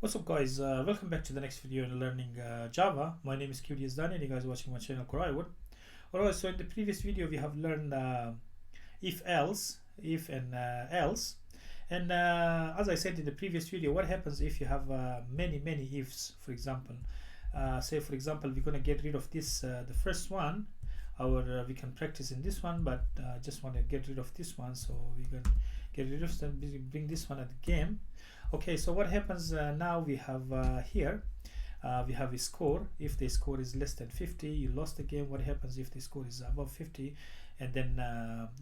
What's up guys, welcome back to the next video in learning Java. My name is QDS Dani and you guys are watching my channel Coraiwood. Alright, so in the previous video we have learned if else, if and else. And as I said in the previous video, what happens if you have many ifs, for example. Say for example we're going to get rid of this, the first one, or we can practice in this one, but just want to get rid of this one, so we can get rid of them, bring this one at the game. Okay, so what happens now? We have here we have a score. If the score is less than 50, you lost the game. What happens if the score is above 50, and then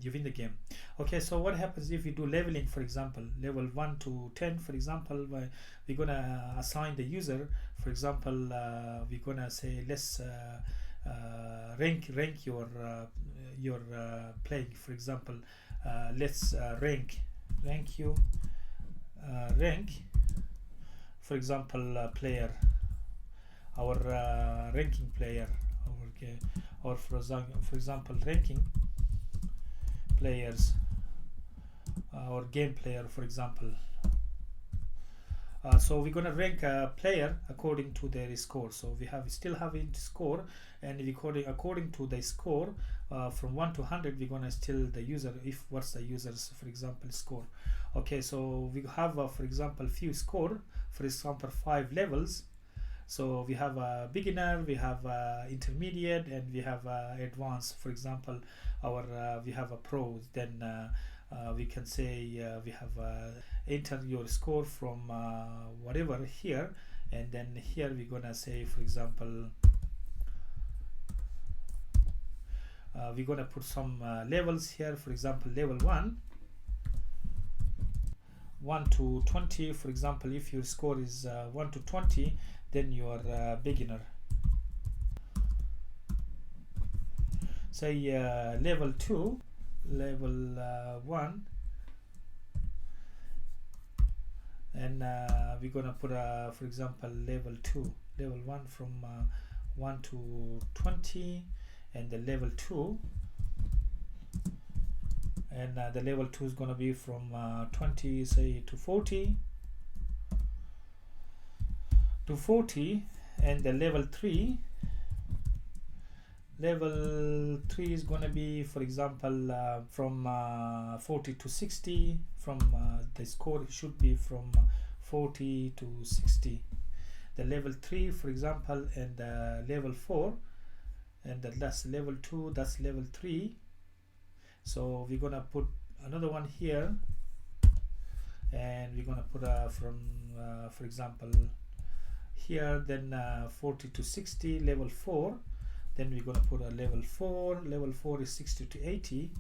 you win the game? Okay, so what happens if we do leveling, for example, level 1 to 10, for example, we're gonna assign the user, for example, we're gonna say let's rank your playing, for example, let's rank you rank, for example, player, our ranking player, or for example ranking players, or game player, for example. So we're gonna rank a player according to their score. So we still have a score, and according to the score from 1 to 100, we're gonna still the user, if what's the user's, for example, score. Okay, so we have for example few score, for example 5 levels. So we have a beginner, we have intermediate, and we have advanced. For example, our we have a pro. Then we can say we have enter your score from whatever here, and then here we're gonna say, for example, we're gonna put some levels here. For example, level 1 to 20. For example, if your score is 1 to 20, then you are beginner. Say level 2, level 1, and we're gonna put for example level 2, level 1 from 1 to 20, and the level 2, and the level 2 is gonna be from 20, say, to 40, and the level 3 is going to be, for example, from 40 to 60. From the score should be from 40 to 60. The level 3, for example, and level 4, and that's level 2, that's level 3. So we're gonna put another one here, and we're gonna put from for example here, then 40 to 60, level 4. Then we're gonna put a level 4. Level 4 is 60 to 80.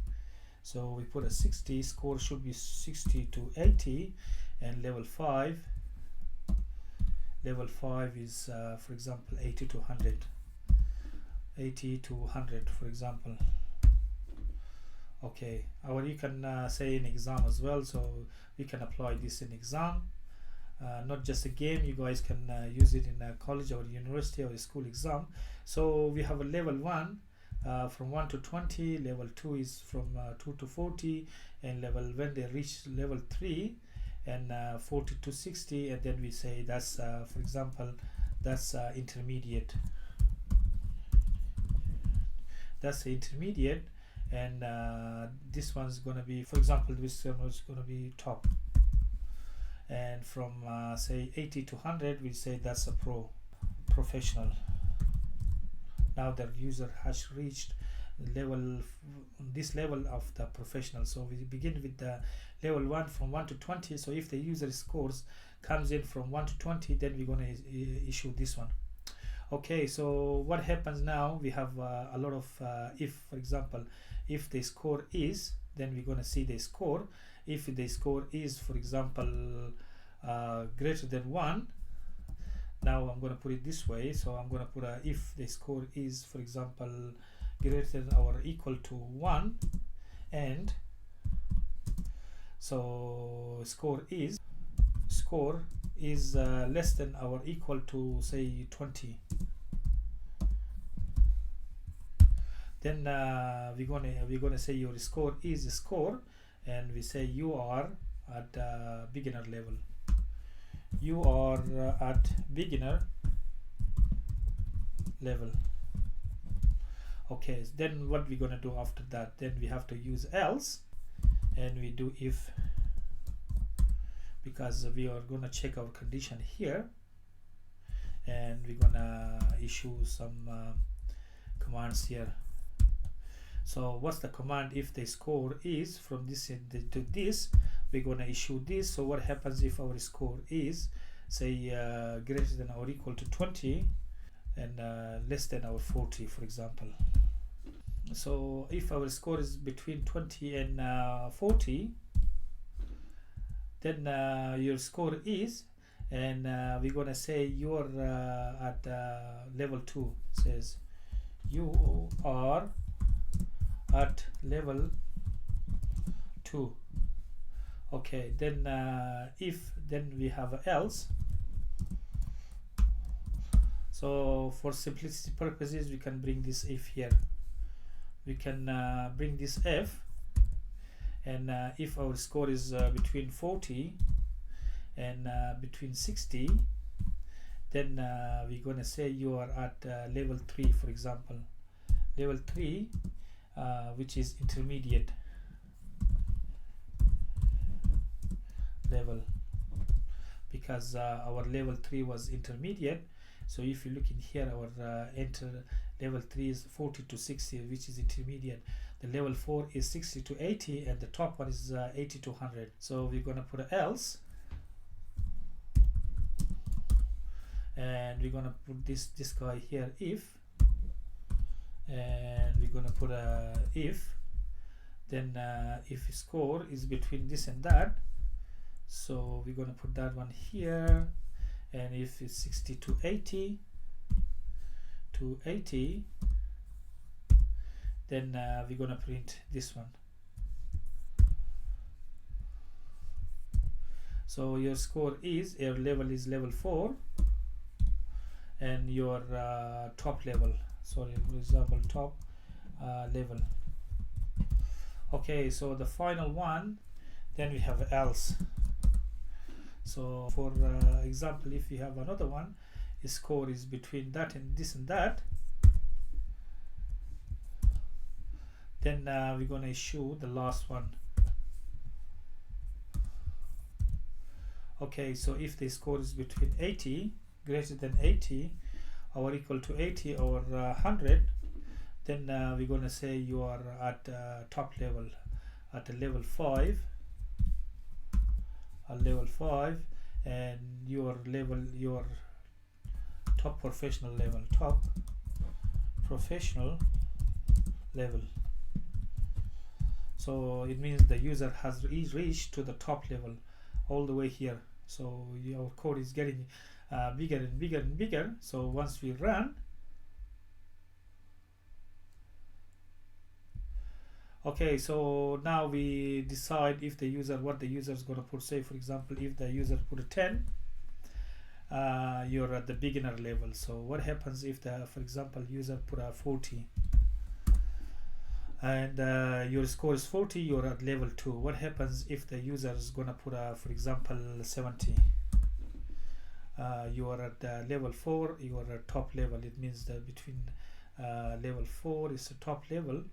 So we put a 60, score should be 60 to 80, and level 5 is for example 80 to 100. 80 to 100, for example. Okay, or you can say in exam as well, so we can apply this in exam. Not just a game, you guys can use it in a college or university or a school exam. So we have a level 1 from 1 to 20, level 2 is from 2 to 40, and when they reach level 3, and 40 to 60, and then we say that's for example that's intermediate. That's intermediate, and this one's gonna be, for example, this one is gonna be top. And from say 80 to 100, we say that's a professional. Now the user has reached this level of the professional. So we begin with the level 1 from 1 to 20. So if the user scores comes in from 1 to 20, then we're going to issue this one. Okay, so what happens now? We have a lot of if, for example, if the score is, then we're going to see the score. If the score is, for example, greater than 1, now I'm going to put it this way. So I'm going to put if the score is, for example, greater than or equal to 1, and so score is less than or equal to, say, 20. Then we're gonna say your score is score, and we say you are at beginner level. you are at beginner level. Okay, then what we're gonna do after that, then we have to use else, and we do if, because we are gonna check our condition here, and we're gonna issue some commands here. So what's the command? If the score is from this to this, we're gonna issue this. So what happens if our score is, say, greater than or equal to 20 and less than our 40, for example. So if our score is between 20 and 40, then your score is, and we're gonna say you're at level 2. Says you are at level 2. Okay, then if, then we have else. So for simplicity purposes, we can bring this if here. We can bring this f, and if our score is between 40 and between 60, then we're gonna say you are at level 3, for example. Level 3, which is intermediate level, because our level 3 was intermediate. So if you look in here, our enter level 3 is 40 to 60, which is intermediate. The level 4 is 60 to 80, and the top one is 80 to 100. So we're gonna put a else, and we're gonna put this guy here if, and we're gonna put a if, then if score is between this and that, so we're gonna put that one here. And if it's 60 to 80 then we're gonna print this one. So your score is, your level is level 4, and your top level, sorry, for example, top level. Okay, so the final one, then we have else. So for example, if we have another one, his score is between that and this and that, then we're going to issue the last one. Okay, so if the score is between 80, greater than 80, or equal to 80 or 100, then we're going to say you are at top level, at a level 5. Level 5, and your level, your top professional level, so it means the user has reached to the top level all the way here. So your code is getting bigger and bigger and bigger. So once we run, okay, so now we decide if the user, what the user is going to put. Say for example, if the user put a 10, you're at the beginner level. So what happens if the, for example, user put a 40, and your score is 40, you're at level 2. What happens if the user is going to put a, for example, 70? You are at level 4, you are at top level. It means that between level 4 is the top level.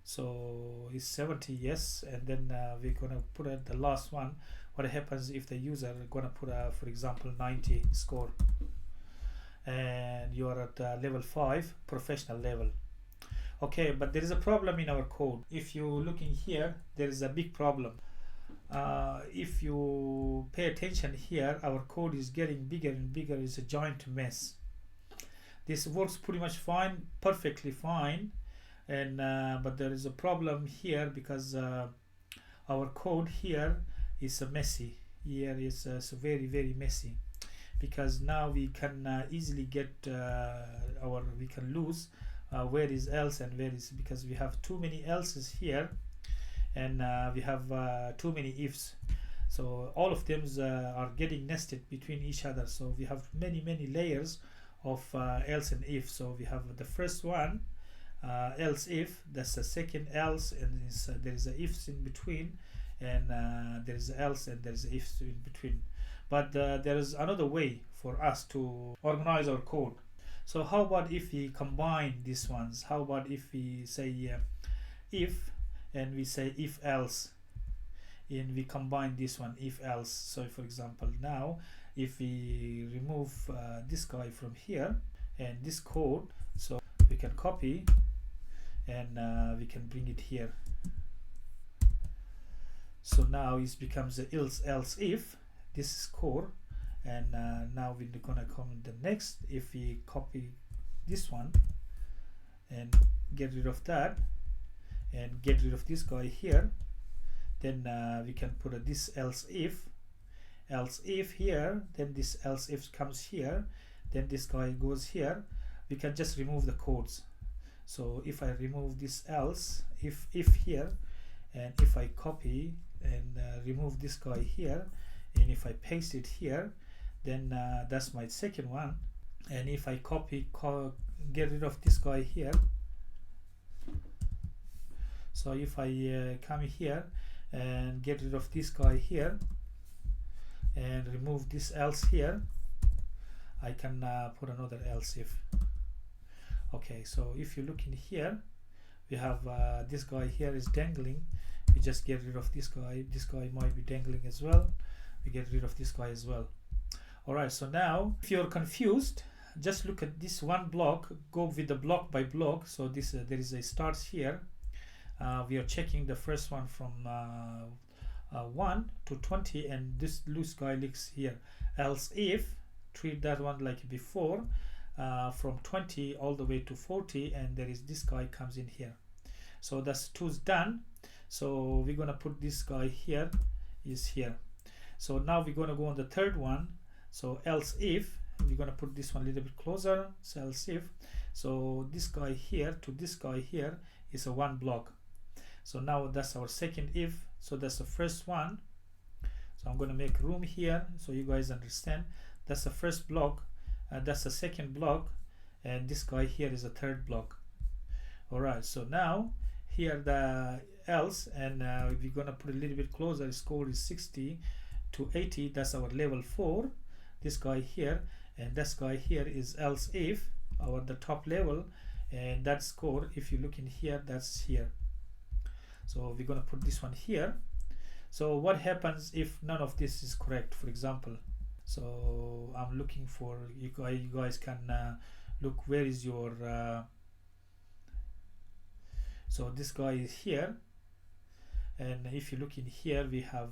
So it's 70, yes, and then we're gonna put at the last one. What happens if the user gonna put a, for example, 90 score, and you are at level 5, professional level. Okay, but there is a problem in our code. If you look in here, there is a big problem. If you pay attention here, our code is getting bigger and bigger. It's a giant mess. This works pretty much fine, perfectly fine, and but there is a problem here because our code here is messy. Here is very, very messy, because now we can easily get we can lose where is else and where is, because we have too many else's here, and we have too many ifs. So all of them are getting nested between each other. So we have many layers of else and if. So we have the first one, else if, that's the second else, and there is a ifs in between, and there is else and there is ifs in between. but there is another way for us to organize our code. So how about if we combine these ones? How about if we say if, and we say if else, and we combine this one, if else. So for example, now if we remove this guy from here and this code, so we can copy and we can bring it here. So now it becomes a else if. This is core, and now we're gonna come in the next. If we copy this one and get rid of that and get rid of this guy here, then we can put this else if here, then this else if comes here, then this guy goes here. We can just remove the codes. So if I remove this else if here, and if I copy and remove this guy here, and if I paste it here, then that's my second one. And if I get rid of this guy here, so if I come here and get rid of this guy here and remove this else here, I can put another else if. Okay, so if you look in here, we have this guy here is dangling. We just get rid of this guy. This guy might be dangling as well. We get rid of this guy as well. Alright, so now if you're confused, just look at this one block, go with the block by block. So this there is a starts here. We are checking the first one from 1 to 20, and this loose guy looks here. Else if, treat that one like before, from 20 all the way to 40, and there is this guy comes in here. So that's 2's done. So we're gonna put this guy here, is here. So now we're gonna go on the third one. So else if, we're gonna put this one a little bit closer. So else if, so this guy here to this guy here is a one block. So now that's our second if. So that's the first one. So I'm gonna make room here so you guys understand. That's the first block, that's the second block, and this guy here is the third block. Alright, so now here the else, and we're gonna put a little bit closer. Score is 60 to 80. That's our level 4. This guy here and this guy here is else if, our the top level, and that score, if you look in here, that's here. So we're gonna put this one here. So what happens if none of this is correct, for example? So I'm looking for, you guys can look where is your so this guy is here, and if you look in here, we have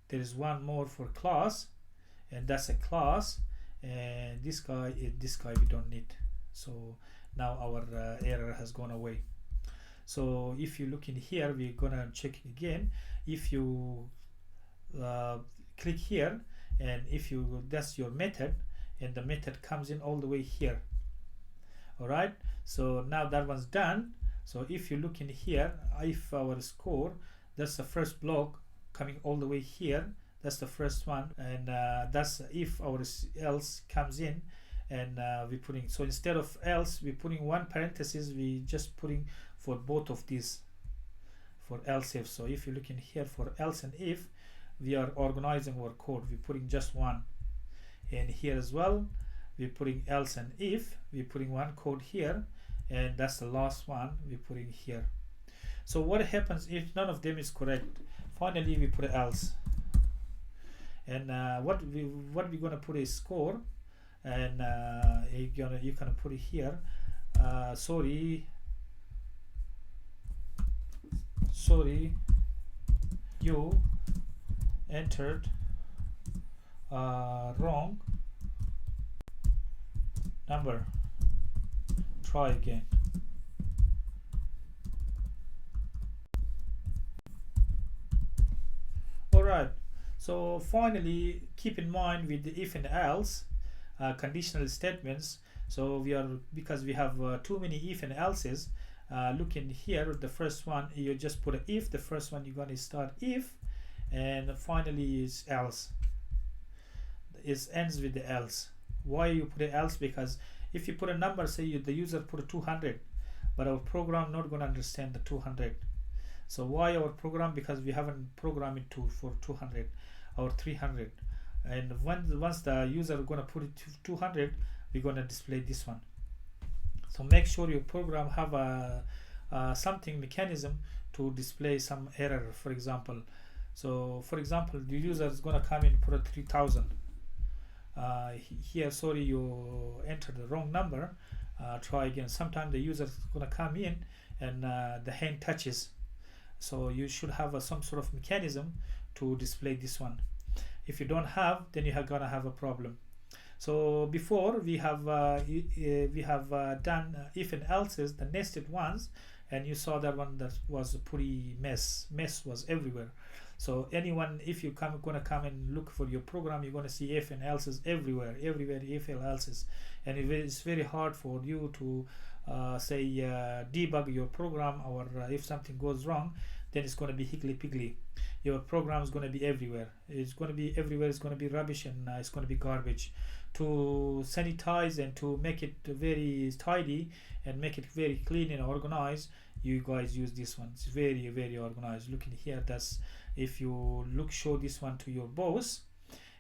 there is one more for class, and that's a class, and this guy we don't need. So now our error has gone away. So if you look in here, we're gonna check again. If you click here, and if you, that's your method, and the method comes in all the way here. All right, so now that one's done. So if you look in here, if our score, that's the first block coming all the way here, that's the first one, and that's if our else comes in, and we're putting, so instead of else we're putting one parenthesis, we just putting for both of these for else if. So if you look in here for else and if, we are organizing our code, we're putting just one, and here as well we're putting else and if, we're putting one code here, and that's the last one we're putting here. So what happens if none of them is correct? Finally we put else, and what we're gonna put is score, and you can put it here. Sorry, you entered wrong number, try again. Alright, so finally keep in mind with the if and else conditional statements. So we are, because we have too many if and else's, look in here, the first one you just put a if, the first one you're going to start if, and finally is else. It ends with the else. Why you put a else? Because if you put a number, say the user put a 200, but our program not going to understand the 200. So why our program? Because we haven't programmed it for 200 or 300. and once the user gonna put it to 200, we're gonna display this one. So make sure your program have a something mechanism to display some error. For example, so for example, the user is gonna come in for a 3000. Here, sorry, you entered the wrong number. Try again. Sometimes the user is gonna come in and the hand touches. So you should have some sort of mechanism to display this one. If you don't have, then you are gonna have a problem. So before we have done if and else's, the nested ones, and you saw that one that was a pretty mess was everywhere. So anyone, if you gonna come and look for your program, you're gonna see if and else's everywhere if and else's, and it's very hard for you to say debug your program, or if something goes wrong, then it's going to be higgly-piggly. Your program is going to be everywhere. It's going to be everywhere. It's going to be rubbish, and it's going to be garbage. To sanitize and to make it very tidy and make it very clean and organized, you guys use this one. It's very, very organized. Looking here, that's if you show this one to your boss,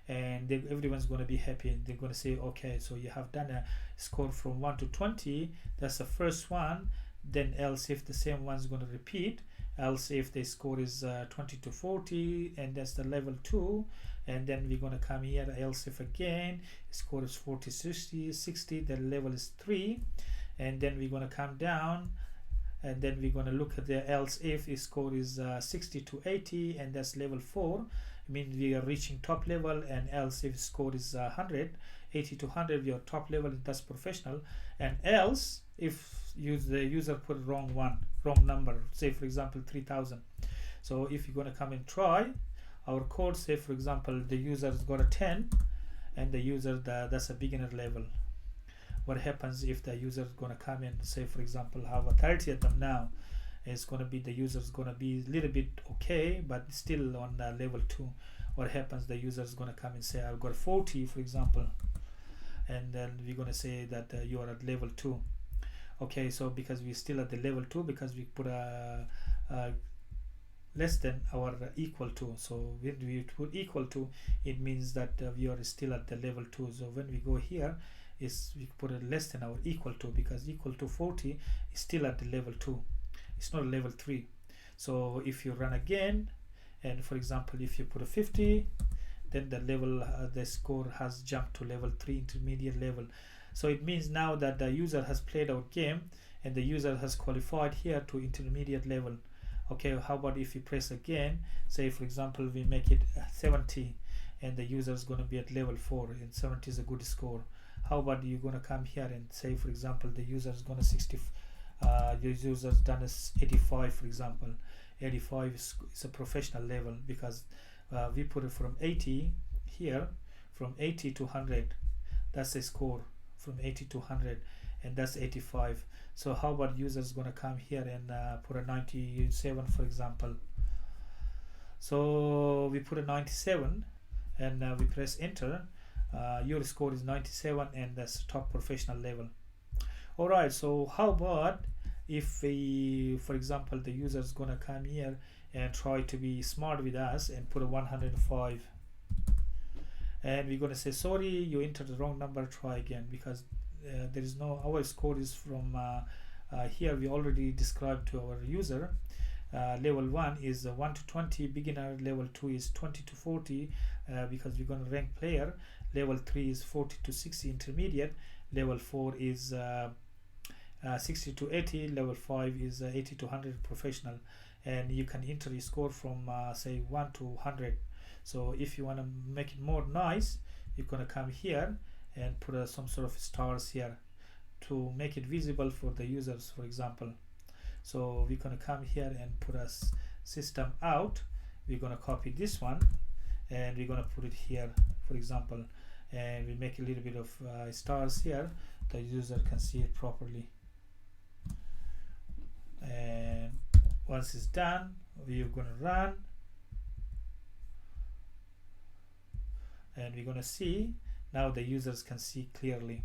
and everyone's going to be happy, and they're going to say, okay, so you have done a score from 1 to 20. That's the first one. Then else if the same one's going to repeat, else if the score is 20 to 40, and that's the level 2. And then we're going to come here, else if again score is 40 60, the level is 3. And then we're going to come down, and then we're going to look at the else if his score is 60 to 80, and that's level 4. It means we are reaching top level. And else if score is 100, 80 to 100, we are top level, that's professional. And else if the user put wrong number, say for example 3000. So if you're going to come and try our code, say for example the user's got a 10, and the user that's a beginner level. What happens if the user is going to come in, say for example have a 30 of them now? It's going to be the user is going to be a little bit okay, but still on level 2. What happens, the user is going to come and say I've got 40 for example, and then we're going to say that you are at level 2. Okay, so because we're still at the level 2, because we put a less than or equal to. So when we put equal to, it means that we are still at the level 2. So when we go here, is we put a less than or equal to, because equal to 40 is still at the level 2. It's not level 3. So if you run again, and for example if you put a 50, then the level the score has jumped to level 3, intermediate level. So it means now that the user has played our game, and the user has qualified here to intermediate level. Okay, how about if you press again, say for example we make it 70, and the user is going to be at level 4, and 70 is a good score. How about you're going to come here and say for example the user is going to 60, the user's done is 85 for example. 85 is a professional level, because we put it from 80 here, from 80 to 100, that's the score, from 80 to 100, and that's 85. So how about users going to come here and put a 97 for example? So we put a 97, and we press enter. Your score is 97, and that's top professional level. Alright, so how about if we, for example, the user is going to come here and try to be smart with us and put a 105, and we're going to say sorry, you entered the wrong number, try again, because there is no, our score is from here we already described to our user. Level 1 is 1 to 20 beginner, level 2 is 20 to 40 because we're going to rank player, level 3 is 40 to 60 intermediate, level 4 is 60 to 80, level 5 is 80 to 100 professional. And you can enter your score from say 1 to 100. So if you want to make it more nice, you're going to come here and put some sort of stars here to make it visible for the users, for example. So we're going to come here and put a system out. We're going to copy this one, and we're going to put it here, for example, and we make a little bit of stars here, the user can see it properly. And once it's done, we're going to run, and we're going to see now the users can see clearly.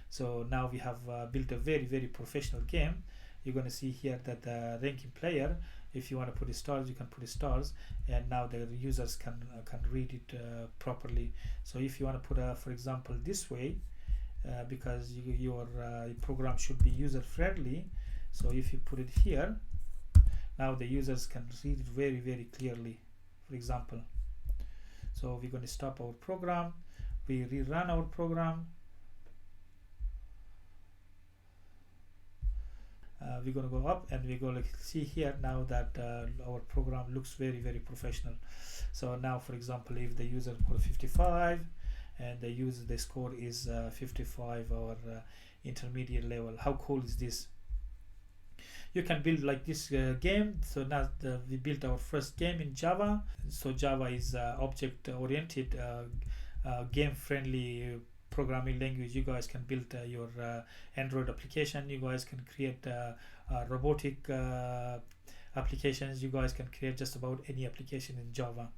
So now we have built a very, very professional game. you're going to see here that the ranking player, if you want to put stars, you can put stars, and now the users can read it properly. So if you want to put for example this way, because your program should be user friendly, so if you put it here, now the users can read it very, very clearly, for example. So we're going to stop our program, we rerun our program. We're going to go up and we're going to see here now that our program looks very, very professional. So now, for example, if the user put 55 and the score is 55, or intermediate level, how cool is this? You can build like this game. So now we built our first game in Java. So Java is object oriented, game friendly programming language. You guys can build your Android application, you guys can create robotic applications, you guys can create just about any application in Java.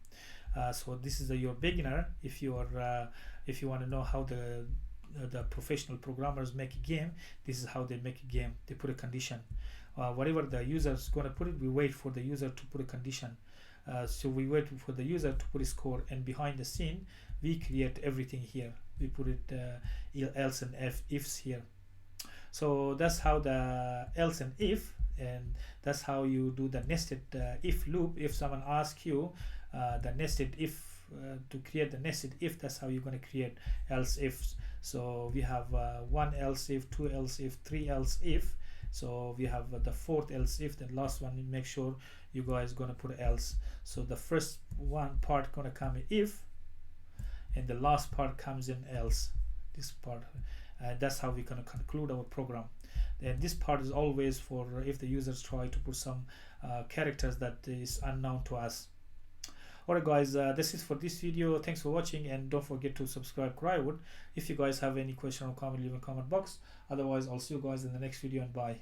So this is your beginner. If you are if you want to know how the professional programmers make a game, this is how they make a game. They put a condition, whatever the user is going to put it, we wait for the user to put a condition. So we wait for the user to put a score, and behind the scene we create everything here. We put it else and ifs here. So that's how the else and if, and that's how you do the nested if loop. If someone asks you the nested if, to create the nested if, that's how you're going to create else ifs. So we have one else if, two else if, three else if. So we have the fourth else if, the last one, make sure you guys gonna put else. So the first one part gonna come if, and the last part comes in else, this part. That's how we're gonna conclude our program. And this part is always for if the users try to put some characters that is unknown to us. Alright guys, this is for this video. Thanks for watching, and don't forget to subscribe Cryowood. If you guys have any question or comment, leave a comment box. Otherwise, I'll see you guys in the next video, and bye.